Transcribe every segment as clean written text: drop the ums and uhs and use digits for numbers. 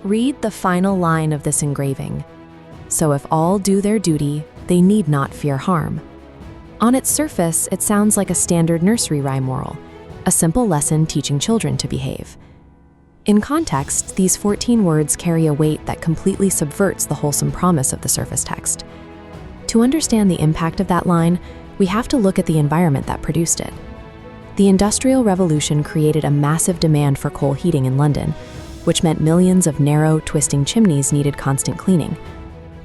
Read the final line of this engraving. So if all do their duty, they need not fear harm. On its surface, it sounds like a standard nursery rhyme moral, a simple lesson teaching children to behave. In context, these 14 words carry a weight that completely subverts the wholesome promise of the surface text. To understand the impact of that line, we have to look at the environment that produced it. The Industrial Revolution created a massive demand for coal heating in London, which meant millions of narrow, twisting chimneys needed constant cleaning.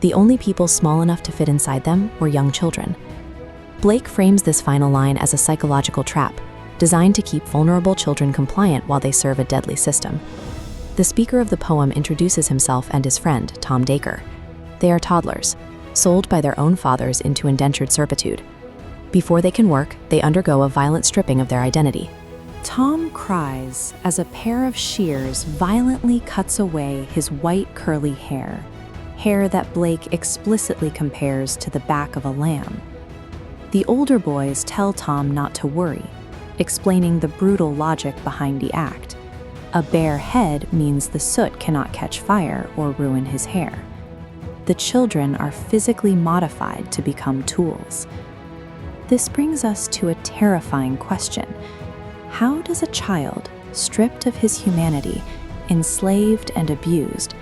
The only people small enough to fit inside them were young children. Blake frames this final line as a psychological trap, designed to keep vulnerable children compliant while they serve a deadly system. The speaker of the poem introduces himself and his friend, Tom Dacre. They are toddlers, sold by their own fathers into indentured servitude. Before they can work, they undergo a violent stripping of their identity. Tom cries as a pair of shears violently cuts away his white curly hair that Blake explicitly compares to the back of a lamb. The older boys tell Tom not to worry, explaining the brutal logic behind the act. A bare head means the soot cannot catch fire or ruin his hair. The children are physically modified to become tools. This brings us to a terrifying question. How does a child, stripped of his humanity, enslaved and abused,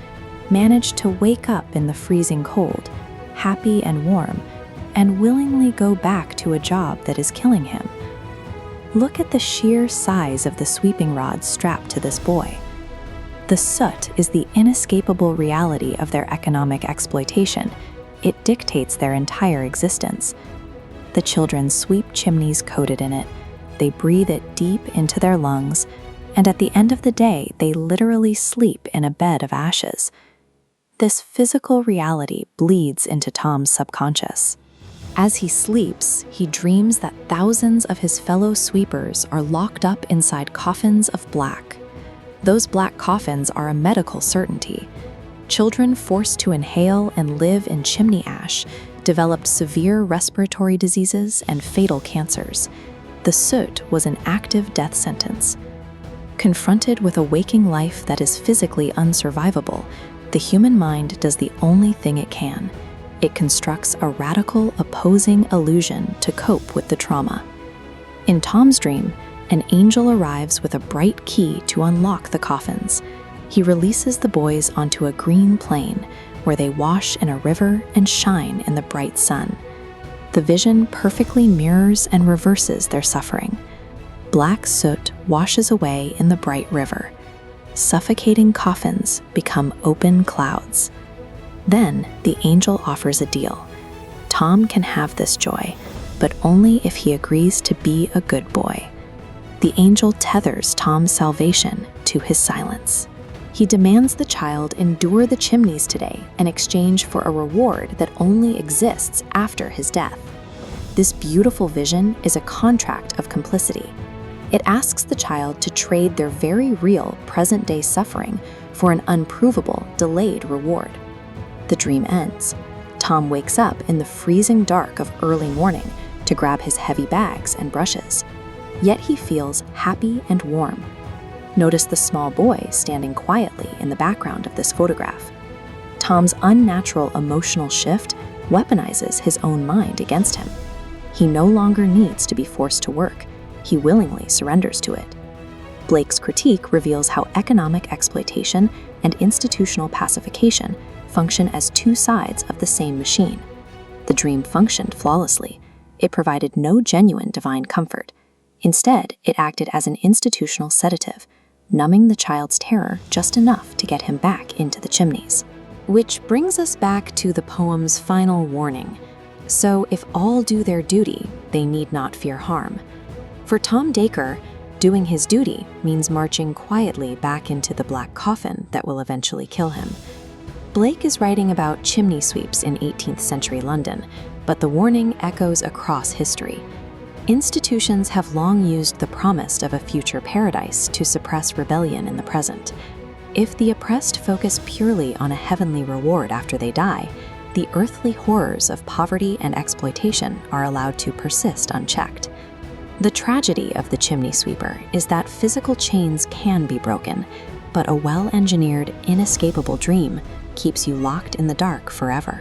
manage to wake up in the freezing cold, happy and warm, and willingly go back to a job that is killing him? Look at the sheer size of the sweeping rods strapped to this boy. The soot is the inescapable reality of their economic exploitation. It dictates their entire existence. The children sweep chimneys coated in it. They breathe it deep into their lungs, and at the end of the day, they literally sleep in a bed of ashes. This physical reality bleeds into Tom's subconscious. As he sleeps, he dreams that thousands of his fellow sweepers are locked up inside coffins of black. Those black coffins are a medical certainty. Children forced to inhale and live in chimney ash developed severe respiratory diseases and fatal cancers. The soot was an active death sentence. Confronted with a waking life that is physically unsurvivable, the human mind does the only thing it can. It constructs a radical, opposing illusion to cope with the trauma. In Tom's dream, an angel arrives with a bright key to unlock the coffins. He releases the boys onto a green plain, where they wash in a river and shine in the bright sun. The vision perfectly mirrors and reverses their suffering. Black soot washes away in the bright river. Suffocating coffins become open clouds. Then the angel offers a deal. Tom can have this joy, but only if he agrees to be a good boy. The angel tethers Tom's salvation to his silence. He demands the child endure the chimneys today in exchange for a reward that only exists after his death. This beautiful vision is a contract of complicity. It asks the child to trade their very real present-day suffering for an unprovable, delayed reward. The dream ends. Tom wakes up in the freezing dark of early morning to grab his heavy bags and brushes. Yet he feels happy and warm. Notice the small boy standing quietly in the background of this photograph. Tom's unnatural emotional shift weaponizes his own mind against him. He no longer needs to be forced to work. He willingly surrenders to it. Blake's critique reveals how economic exploitation and institutional pacification function as two sides of the same machine. The dream functioned flawlessly. It provided no genuine divine comfort. Instead, it acted as an institutional sedative, numbing the child's terror just enough to get him back into the chimneys. Which brings us back to the poem's final warning. So if all do their duty, they need not fear harm. For Tom Dacre, doing his duty means marching quietly back into the black coffin that will eventually kill him. Blake is writing about chimney sweeps in 18th century London, but the warning echoes across history. Institutions have long used the promise of a future paradise to suppress rebellion in the present. If the oppressed focus purely on a heavenly reward after they die, the earthly horrors of poverty and exploitation are allowed to persist unchecked. The tragedy of the chimney sweeper is that physical chains can be broken, but a well-engineered, inescapable dream keeps you locked in the dark forever.